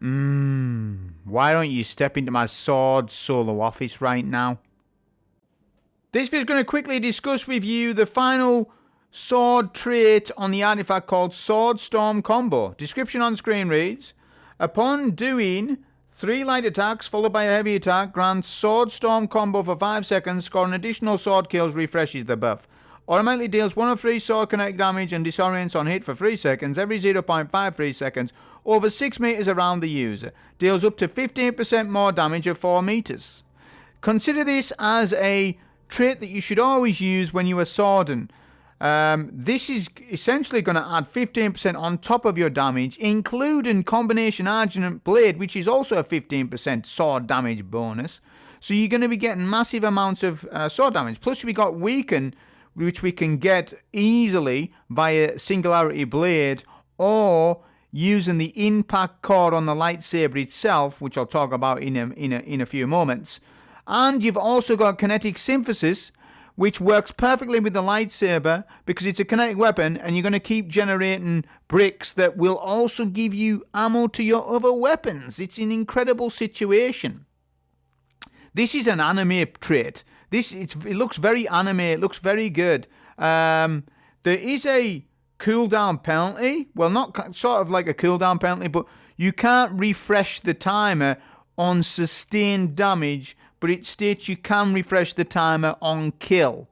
Why don't you step into my sword solo office right now? This video is going to quickly discuss with you the final sword trait on the artifact called Sword Storm Combo. Description on screen reads, upon doing 3 light attacks followed by a heavy attack, grants Sword Storm Combo for 5 seconds, score an additional sword kills, refreshes the buff. Automatically deals 1 of 3 sword kinetic damage and disorients on hit for 3 seconds, every 0.53 seconds, over 6 meters around the user. Deals up to 15% more damage at 4 meters. Consider this as a trait that you should always use when you are swording. This is essentially going to add 15% on top of your damage, including combination Argent Blade, which is also a 15% sword damage bonus. So you're going to be getting massive amounts of sword damage. Plus we got Weaken, which we can get easily via Singularity Blade or using the impact core on the lightsaber itself, which I'll talk about in a few moments. And you've also got Kinetic Synthesis, which works perfectly with the lightsaber because it's a kinetic weapon and you're going to keep generating bricks that will also give you ammo to your other weapons. It's an incredible situation. This is an anime trait. It looks very anime. It looks very good. There is a cooldown penalty. Well, not sort of like a cooldown penalty, but you can't refresh the timer on sustained damage, but it states you can refresh the timer on kill.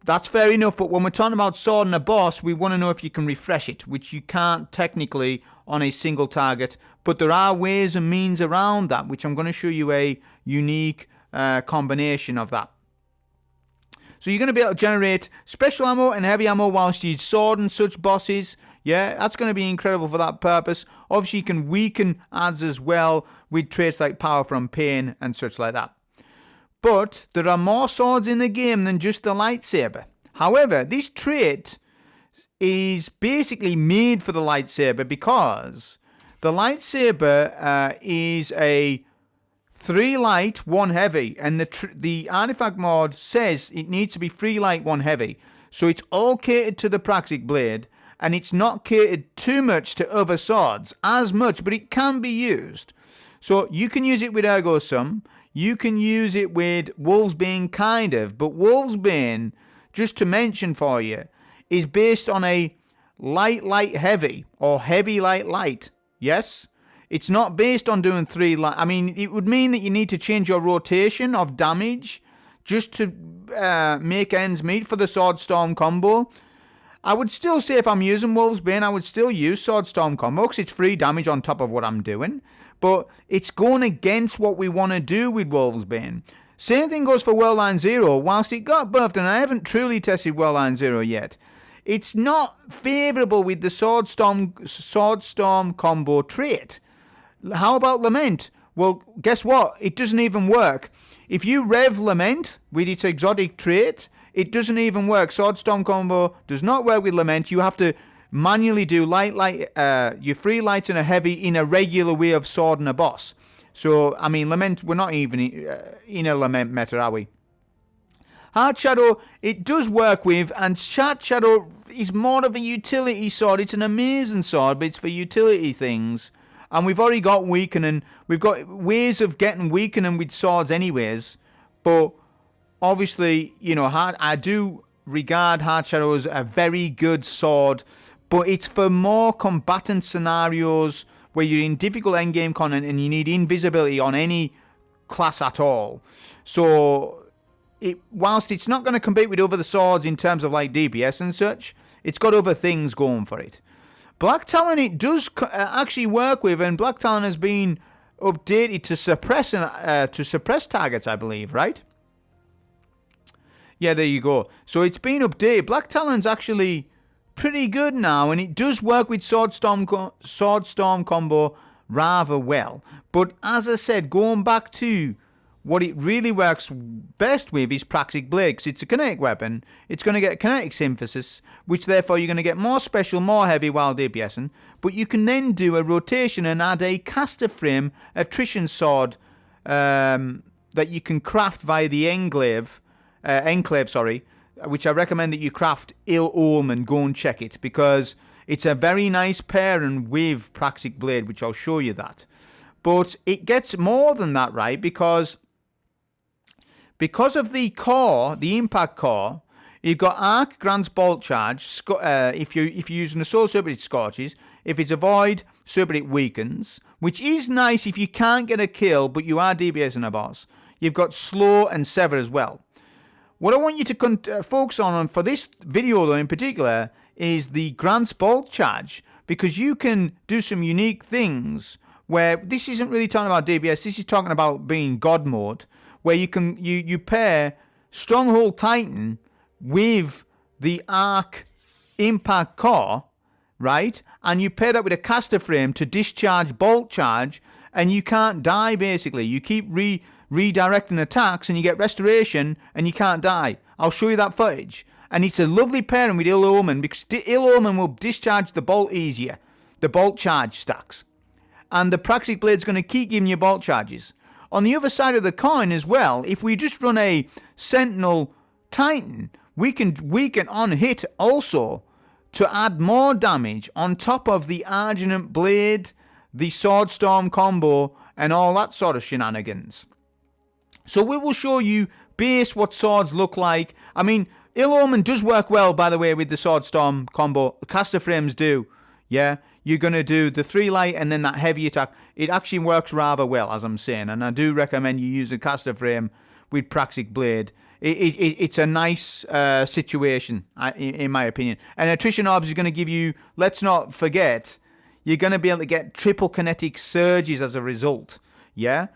That's fair enough, but when we're talking about swording a boss, we want to know if you can refresh it, which you can't technically on a single target, but there are ways and means around that, which I'm going to show you a unique combination of that. So you're going to be able to generate special ammo and heavy ammo whilst you sword and such bosses. Yeah, that's going to be incredible for that purpose. Obviously, you can weaken adds as well with traits like Power from Pain and such like that. But there are more swords in the game than just the lightsaber. However, this trait is basically made for the lightsaber because the lightsaber is a 3 light, 1 heavy, and the artifact mod says it needs to be 3 light, 1 heavy. So it's all catered to the Praxic blade, and it's not catered too much to other swords, as much, but it can be used. So you can use it with Ergo Sum, you can use it with Wolfsbane kind of, but Wolfsbane, just to mention for you, is based on a light, light, heavy, or heavy, light, light. Yes? It's not based on doing 3 light. I mean, it would mean that you need to change your rotation of damage just to make ends meet for the Sword Storm combo. I would still say if I'm using Wolfsbane, I would still use Sword Storm combo because it's 3 damage on top of what I'm doing. But it's going against what we want to do with Wolfsbane. Same thing goes for Worldline Zero. Whilst it got buffed, and I haven't truly tested Worldline Zero yet, it's not favourable with the Sword Storm combo trait. How about Lament? Well, guess what? It doesn't even work. If you rev Lament with its exotic trait, it doesn't even work. Sword Storm combo does not work with Lament. You have to manually do your 3 lights and a heavy in a regular way of swording a boss. So, I mean, Lament, we're not even in a Lament meta, are we? Heart Shadow, it does work with, and Heart Shadow is more of a utility sword. It's an amazing sword, but it's for utility things. And we've already got Weakening. We've got ways of getting Weakening with swords anyways. But obviously, you know, I do regard Heart Shadow as a very good sword. But it's for more combatant scenarios where you're in difficult endgame content and you need invisibility on any class at all. So, whilst it's not going to compete with other swords in terms of like DPS and such, it's got other things going for it. Black Talon it does actually work with, and Black Talon has been updated to suppress targets, I believe, right? Yeah, there you go. So it's been updated. Black Talon's actually pretty good now, and it does work with Sword Storm combo rather well. But as I said, going back to what it really works best with is Praxic Blade, because it's a kinetic weapon. It's going to get kinetic synthesis, which therefore you're going to get more special, more heavy while DPSing. But you can then do a rotation and add a caster frame attrition sword that you can craft via the enclave, which I recommend that you craft Il Omen. Go and check it, because It's a very nice pairing with Praxic Blade, which I'll show you that. But it gets more than that, right? Because of the core, the impact core, you've got Arc grants bolt charge. If you're using a Soul Serpent, it scorches. If it's a Void Serpent, it weakens, which is nice if you can't get a kill, but you are DPSing a boss. You've got Slow and Sever as well. What I want you to focus on for this video, though, in particular, is the grants bolt charge, because you can do some unique things where this isn't really talking about DPS. This is talking about being God mode, where you pair Stronghold Titan with the Arc Impact Core, right? And you pair that with a caster frame to discharge bolt charge, and you can't die, basically. You keep redirecting attacks, and you get restoration, and you can't die. I'll show you that footage. And it's a lovely pairing with Ill Omen, because Ill Omen will discharge the bolt easier. The bolt charge stacks. And the Praxic Blade's going to keep giving you bolt charges. On the other side of the coin as well, if we just run a Sentinel Titan, we can on hit also to add more damage on top of the Argent Blade, the Sword Storm combo, and all that sort of shenanigans. So we will show you base what swords look like. I mean, Ill Omen does work well, by the way, with the Sword Storm combo. Caster frames do. Yeah, you're going to do the 3 light and then that heavy attack. It actually works rather well, as I'm saying. And I do recommend you use a caster frame with Praxic Blade. It's a nice situation, in my opinion. And Attrition Orbs is going to give you, let's not forget, you're going to be able to get triple kinetic surges as a result. Yeah?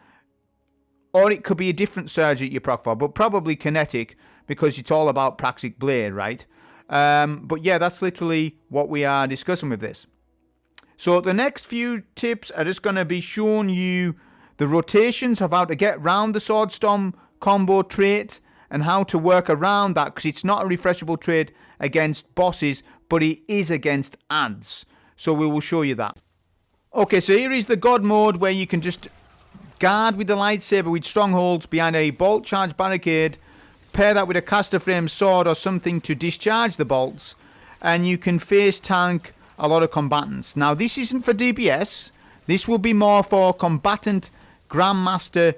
Or it could be a different surge that you proc for, but probably kinetic, because it's all about Praxic Blade, right? But yeah, that's literally what we are discussing with this. So the next few tips are just going to be showing you the rotations of how to get around the Sword Storm combo trait and how to work around that, because it's not a refreshable trait against bosses, but it is against ads. So we will show you that. Okay, so here is the God mode, where you can just guard with the lightsaber with strongholds behind a bolt charge barricade, pair that with a caster frame sword or something to discharge the bolts, and you can face tank a lot of combatants. Now this isn't for DPS, this will be more for combatant Grandmaster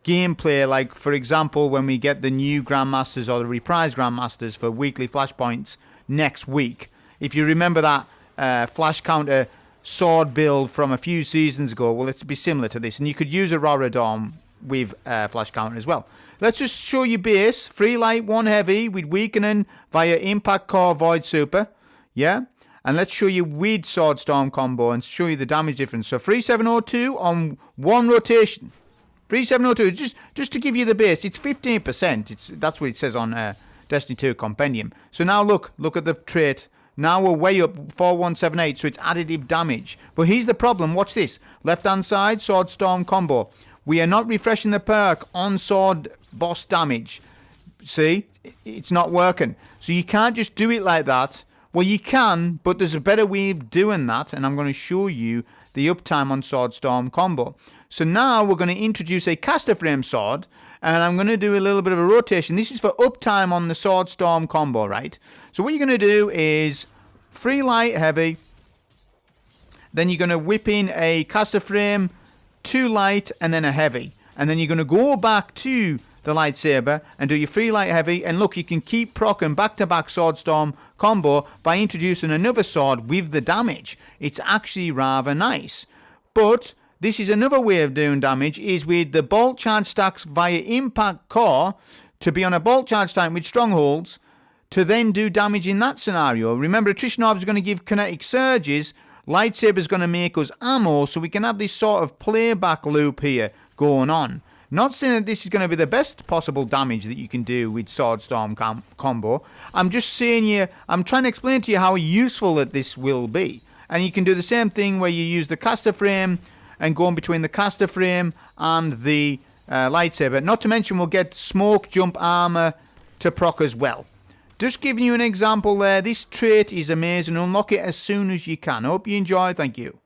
gameplay, like for example when we get the new Grandmasters or the reprised Grandmasters for weekly flashpoints next week. If you remember that flash counter sword build from a few seasons ago, well, it'll be similar to this, and you could use a Roradorn with flash counter as well. Let's just show you base. 3 light, 1 heavy with weakening via impact core void super. Yeah, and let's show you with sword storm combo and show you the damage difference. So 3702 on 1 rotation. 3702, just to give you the base, it's 15%. That's what it says on Destiny 2 Compendium. So now look at the trait. Now we're way up, 4178, so it's additive damage. But here's the problem, watch this. Left hand side, sword storm combo. We are not refreshing the perk on sword boss damage. See, it's not working. So you can't just do it like that. Well, you can, but there's a better way of doing that, and I'm going to show you the uptime on sword storm combo. So now we're going to introduce a caster frame sword, and I'm going to do a little bit of a rotation. This is for uptime on the sword storm combo, right? So what you're going to do is 3 light heavy, then you're going to whip in a caster frame, 2 light, and then a heavy. And then you're going to go back to the lightsaber and do your 3 light heavy, and look, you can keep proccing back-to-back sword storm combo by introducing another sword with the damage. It's actually rather nice. But this is another way of doing damage, is with the bolt charge stacks via impact core, to be on a bolt charge time with strongholds, to then do damage in that scenario. Remember, Attrition Orbs is going to give kinetic surges, lightsaber is going to make us ammo, so we can have this sort of playback loop here going on. Not saying that this is going to be the best possible damage that you can do with sword storm combo. I'm just saying I'm trying to explain to you how useful that this will be. And you can do the same thing where you use the caster frame and go in between the caster frame and the lightsaber. Not to mention we'll get smoke jump armor to proc as well. Just giving you an example there. This trait is amazing. Unlock it as soon as you can. Hope you enjoy. Thank you.